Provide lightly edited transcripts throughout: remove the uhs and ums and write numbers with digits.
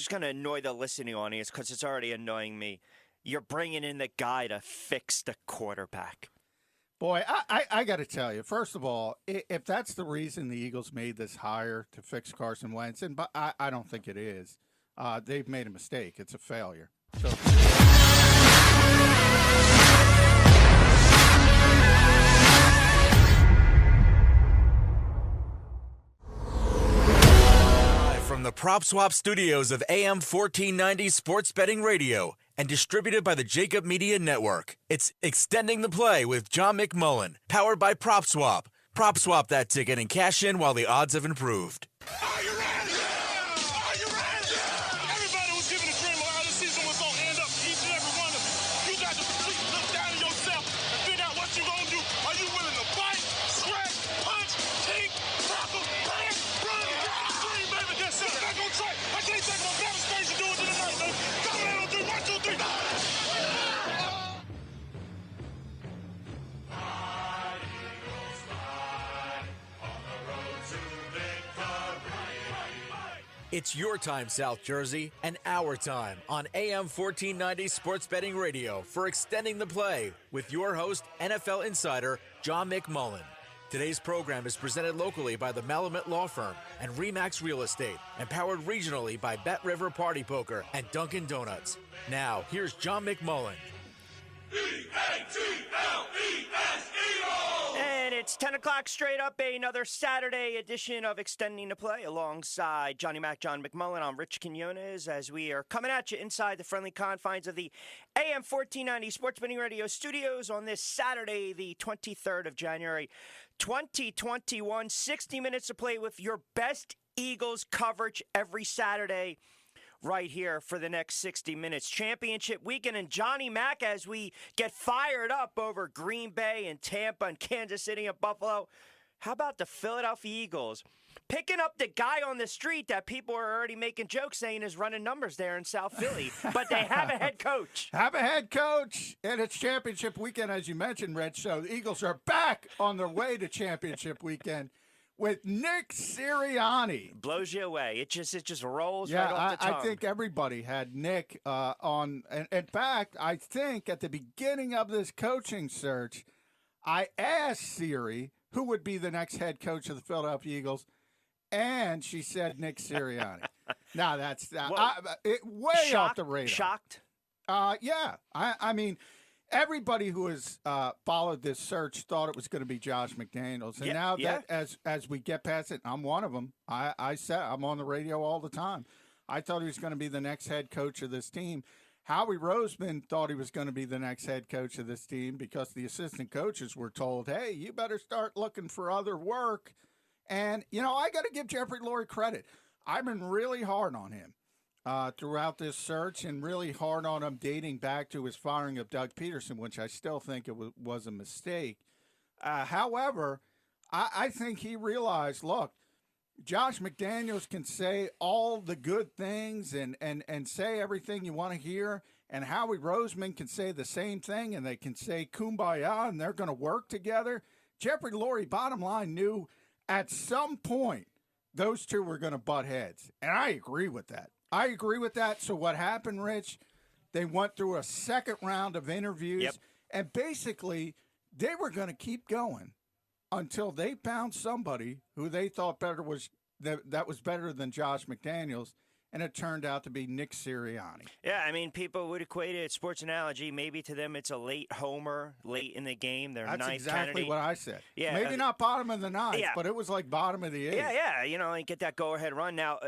just going to annoy the listening audience because it's already annoying me. You're bringing in the guy to fix the quarterback. Boy, I got to tell you, first of all, if that's the reason the Eagles made this hire to fix Carson Wentz, but I don't think it is. They've made a mistake. It's a failure. So. From the Prop Swap studios of AM 1490 Sports Betting Radio and distributed by the Jacob Media Network, it's Extending the Play with John McMullen, powered by Prop Swap. Prop Swap that ticket and cash in while the odds have improved. Are you ready? Yeah! Are you ready? Yeah! Everybody was given a dream of how this season was going to end up, each and every one of you. You got to completely look down at yourself and figure out what you're going to do. Are you willing to fight, scratch, punch, kick, tackle, pass, run, scream, baby? Yes, sir. I'm not going to try. I can't take no better space to do it tonight, baby. Come on, on 3, 1, 2, 3. It's your time, South Jersey, and our time on AM 1490 Sports Betting Radio for Extending the Play with your host, NFL insider John McMullen. Today's program is presented locally by the Malamut Law Firm and Remax Real Estate and powered regionally by Bet River Party Poker and Dunkin' Donuts. Now, here's John McMullen. And it's 10 o'clock straight up, another Saturday edition of Extending the Play alongside Johnny Mac, John McMullen. I'm Rich Quinones as we are coming at you inside the friendly confines of the AM 1490 Sports Betting Radio studios on this Saturday, the 23rd of January, 2021. 60 minutes to play with your best Eagles coverage every Saturday right here for the next 60 minutes. Championship weekend and Johnny Mac as we get fired up over Green Bay and Tampa and Kansas City and Buffalo. How about the Philadelphia Eagles picking up the guy on the street that people are already making jokes saying is running numbers there in South Philly, but they have a head coach. Have a head coach, and it's championship weekend, as you mentioned, Rich. So the Eagles are back on their way to championship weekend with Nick Sirianni. Blows you away. It just rolls right off the tongue. I think everybody had Nick on. And in fact, I think at the beginning of this coaching search, I asked Siri who would be the next head coach of the Philadelphia Eagles, and she said Nick Sirianni. Now, that's way shocked, off the radar. Shocked? Yeah. I mean, everybody who has followed this search thought it was going to be Josh McDaniels. And that as we get past it, I'm one of them. I said I'm on the radio all the time. I thought he was going to be the next head coach of this team. Howie Roseman thought he was going to be the next head coach of this team because the assistant coaches were told, hey, you better start looking for other work. And, I got to give Jeffrey Lurie credit. I've been really hard on him throughout this search and really hard on him dating back to his firing of Doug Peterson, which I still think it was a mistake. However, I think he realized, look, Josh McDaniels can say all the good things and say everything you want to hear, and Howie Roseman can say the same thing, and they can say kumbaya, and they're going to work together. Jeffrey Lurie, bottom line, knew at some point those two were going to butt heads, and I agree with that. So what happened, Rich, they went through a second round of interviews, and basically they were going to keep going until they found somebody who they thought that was better than Josh McDaniels, and it turned out to be Nick Sirianni. Yeah, I mean, people would equate it, sports analogy, maybe to them it's a late homer, late in the game. They're That's ninth exactly candidate. what I said. Yeah, maybe not bottom of the ninth, but it was like bottom of the eighth. Yeah, and get that go-ahead run. Now,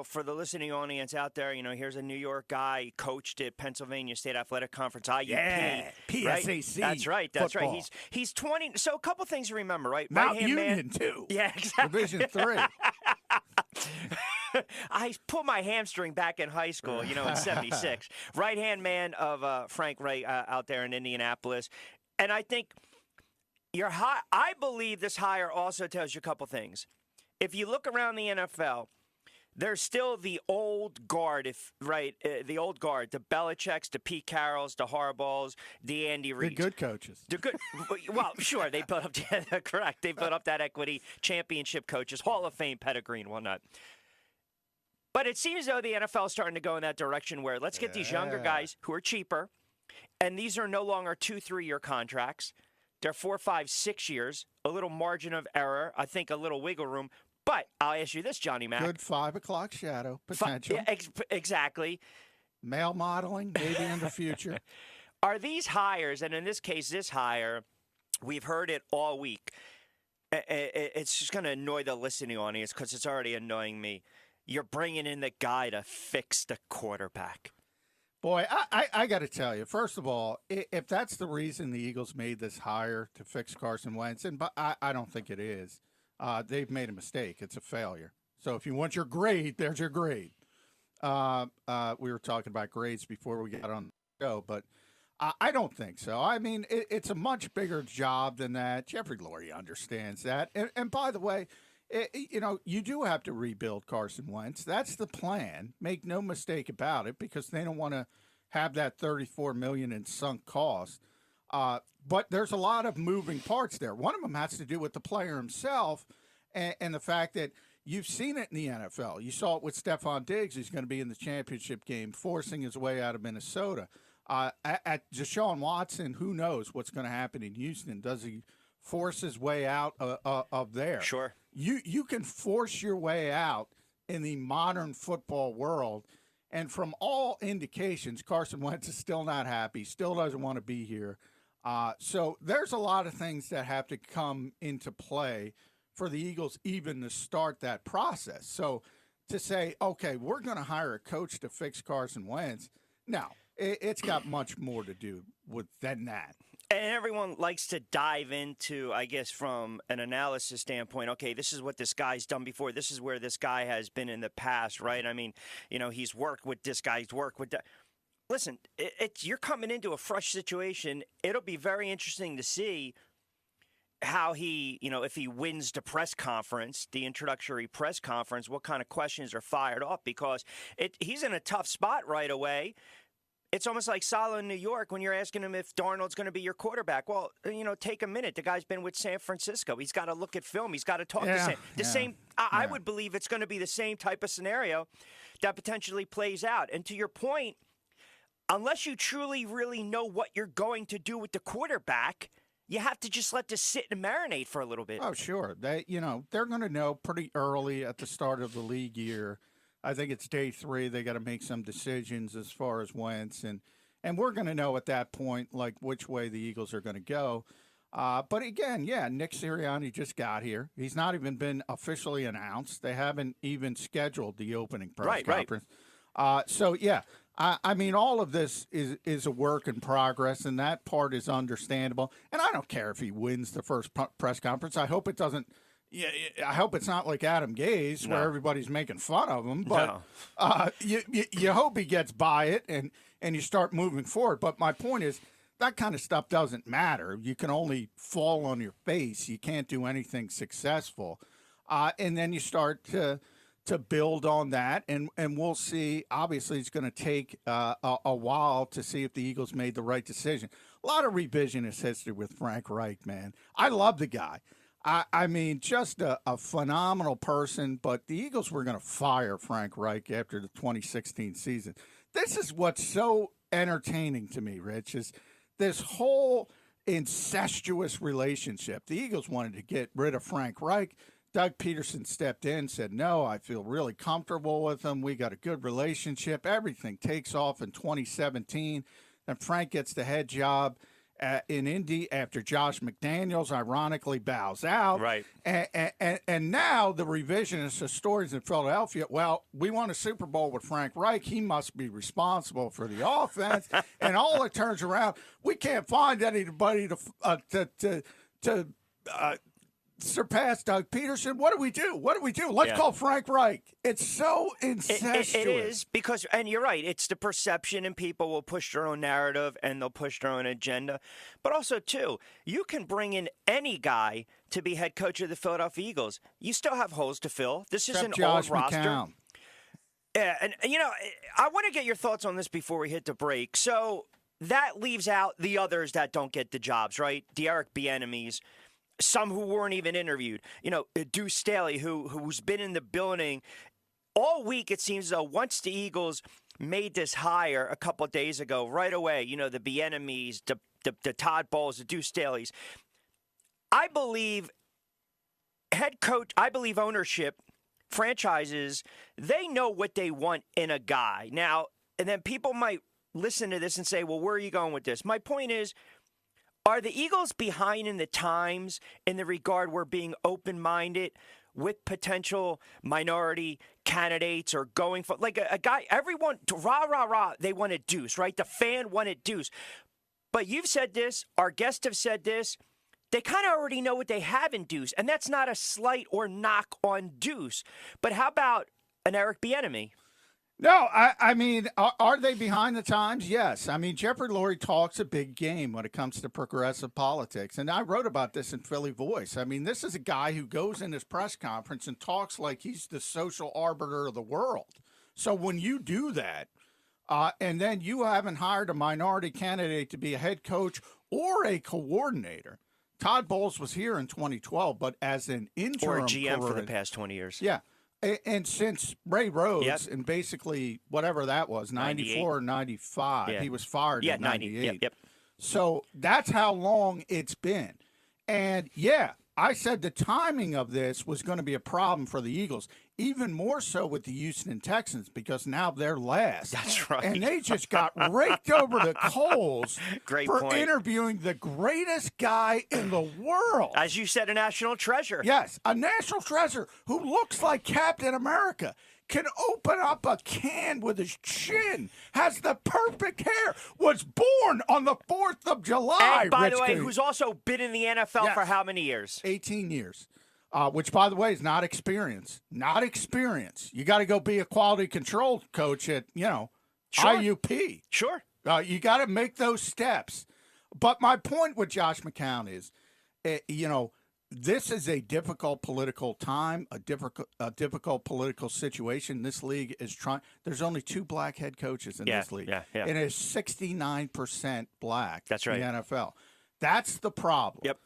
for the listening audience out there, here's a New York guy, he coached at Pennsylvania State Athletic Conference, IUP. Yeah, PSAC. Right? That's football. right. He's 20. So a couple things to remember, right? Mount Right-hand Union, man. too. Yeah, exactly. Division 3. I pulled my hamstring back in high school, in 76. Right-hand man of Frank Reich out there in Indianapolis. And I think I believe this hire also tells you a couple things. If you look around the NFL, there's still the old guard, the old guard, the Belichicks, the Pete Carrolls, the Harbaughs, the Andy Reid. They're good coaches. They're good. Well, sure, they built up. Correct. They built up that equity, championship coaches, Hall of Fame pedigree and whatnot. But it seems though the NFL is starting to go in that direction where let's get these younger guys who are cheaper, and these are no longer 2-3-year contracts. They're 4, 5, 6 years, a little margin of error, I think a little wiggle room. But I'll ask you this, Johnny Mac. Good 5 o'clock shadow potential. Exactly. Male modeling, maybe in the future. Are these hires, and in this case, this hire, we've heard it all week. It's just going to annoy the listening audience because it's already annoying me. You're bringing in the guy to fix the quarterback. Boy, I got to tell you, first of all, if that's the reason the Eagles made this hire to fix Carson Wentz, but I don't think it is. They've made a mistake. It's a failure. So if you want your grade, there's your grade. We were talking about grades before we got on the show, but I don't think so. I mean, it's a much bigger job than that. Jeffrey Lurie understands that. And by the way, you do have to rebuild Carson Wentz. That's the plan. Make no mistake about it, because they don't want to have that $34 million in sunk cost. But there's a lot of moving parts there. One of them has to do with the player himself and the fact that you've seen it in the NFL. You saw it with Stephon Diggs. He's going to be in the championship game, forcing his way out of Minnesota. At Deshaun Watson, who knows what's going to happen in Houston? Does he force his way out of there? Sure. You can force your way out in the modern football world, and from all indications, Carson Wentz is still not happy, still doesn't want to be here. So there's a lot of things that have to come into play for the Eagles even to start that process. So to say, okay, we're going to hire a coach to fix Carson Wentz, no, it's got much more to do than that. And everyone likes to dive into, I guess, from an analysis standpoint, okay, this is what this guy's done before. This is where this guy has been in the past, right? I mean, he's worked with this guy, he's worked with that. Listen, you're coming into a fresh situation. It'll be very interesting to see how he, if he wins the press conference, the introductory press conference, what kind of questions are fired off, because he's in a tough spot right away. It's almost like Saleh in New York when you're asking him if Darnold's going to be your quarterback. Well, take a minute. The guy's been with San Francisco. He's got to look at film. He's got to talk the same. I would believe it's going to be the same type of scenario that potentially plays out. And to your point, unless you truly, really know what you're going to do with the quarterback, you have to just let this sit and marinate for a little bit. Oh, sure. They're going to know pretty early at the start of the league year. I think it's day 3. They got to make some decisions as far as Wentz, and we're going to know at that point like which way the Eagles are going to go. But again, Nick Sirianni just got here. He's not even been officially announced. They haven't even scheduled the opening press conference. Right. I mean, all of this is a work in progress, and that part is understandable. And I don't care if he wins the first press conference. I hope it doesn't. Yeah, I hope it's not like Adam Gase where everybody's making fun of him. But you hope he gets by it and you start moving forward. But my point is that kind of stuff doesn't matter. You can only fall on your face. You can't do anything successful. And then you start to build on that, and we'll see. Obviously, it's going to take a while to see if the Eagles made the right decision. A lot of revisionist history with Frank Reich, man. I love the guy. I mean, just a phenomenal person, but the Eagles were going to fire Frank Reich after the 2016 season. This is what's so entertaining to me, Rich, is this whole incestuous relationship. The Eagles wanted to get rid of Frank Reich. Doug Peterson stepped in, said, no, I feel really comfortable with him. We got a good relationship. Everything takes off in 2017. Then Frank gets the head job in Indy after Josh McDaniels ironically bows out. Right. And now the revisionist stories in Philadelphia, well, we won a Super Bowl with Frank Reich. He must be responsible for the offense. And all it turns around, we can't find anybody to surpass Doug Peterson. What do we do? Let's call Frank Reich. It's so incestuous. It is because, and you're right, it's the perception, and people will push their own narrative and they'll push their own agenda. But also, too, you can bring in any guy to be head coach of the Philadelphia Eagles. You still have holes to fill. This is an old roster. Yeah, and I want to get your thoughts on this before we hit the break. So that leaves out the others that don't get the jobs, right? The Eric Bieniemys. Some who weren't even interviewed. Deuce Staley, who's been in the building all week it seems as though once the Eagles made this hire a couple days ago, right away, the Bieniemys, the Todd Bowles, the Deuce Staleys, I believe ownership, franchises, they know what they want in a guy. Now, and then people might listen to this and say, well, where are you going with this? My point is, are the Eagles behind in the times in the regard we're being open-minded with potential minority candidates or going for, like a guy, everyone, rah, they wanted Deuce, right? The fan wanted Deuce. But you've said this, our guests have said this, they kind of already know what they have in Deuce, and that's not a slight or knock on Deuce. But how about an Eric Bieniemy? No, I mean, are they behind the times? Yes. I mean, Jeffrey Lurie talks a big game when it comes to progressive politics. And I wrote about this in Philly Voice. I mean, this is a guy who goes in his press conference and talks like he's the social arbiter of the world. So when you do that, and then you haven't hired a minority candidate to be a head coach or a coordinator. Todd Bowles was here in 2012, but as an interim or a GM for the past 20 years. Yeah. And since Ray Rhodes, and basically whatever that was, 94 or 95, he was fired in 98. Yep. So that's how long it's been. And, I said the timing of this was going to be a problem for the Eagles, even more so with the Houston Texans, because now they're last. That's right. And they just got raked over the coals for interviewing the greatest guy in the world. As you said, a national treasure. Yes, a national treasure who looks like Captain America. Can open up a can with his chin, has the perfect hair, was born on the 4th of July. And by the way, who's also been in the NFL for how many years? 18 years, which, by the way, is not experience. Not experience. You got to go be a quality control coach at, IUP. Sure. You got to make those steps. But my point with Josh McCown is, this is a difficult political time, a difficult political situation. This league is trying. There's only 2 black head coaches in this league. And it is 69% black. That's right. In the NFL. That's the problem. Yep.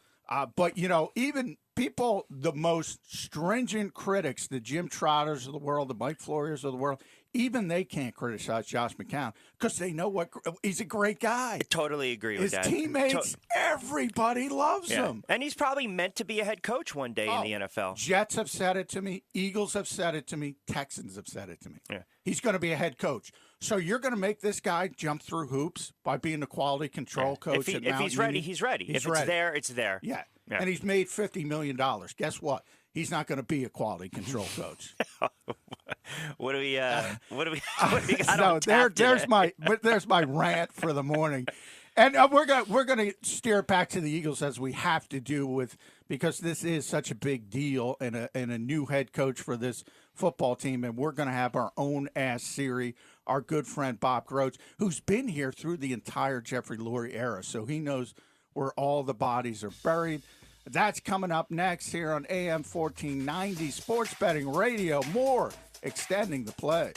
But, even people, the most stringent critics, the Jim Trotters of the world, the Mike Floryers of the world, even they can't criticize Josh McCown because they know he's a great guy. I totally agree with that. His teammates, everybody loves him. And he's probably meant to be a head coach one day in the NFL. Jets have said it to me. Eagles have said it to me. Texans have said it to me. Yeah. He's going to be a head coach. So you're going to make this guy jump through hoops by being a quality control coach at Mount If he's ready, he's ready. If it's there, it's there. Yeah. And he's made $50 million. Guess what? He's not going to be a quality control coach. What do we got there's my rant for the morning. And we're gonna steer it back to the Eagles as we have to do because this is such a big deal and a new head coach for this football team, and we're gonna have our own Ask Siri, our good friend Bob Groats, who's been here through the entire Jeffrey Lurie era, so he knows where all the bodies are buried. That's coming up next here on AM 1490 Sports Betting Radio. More extending the play.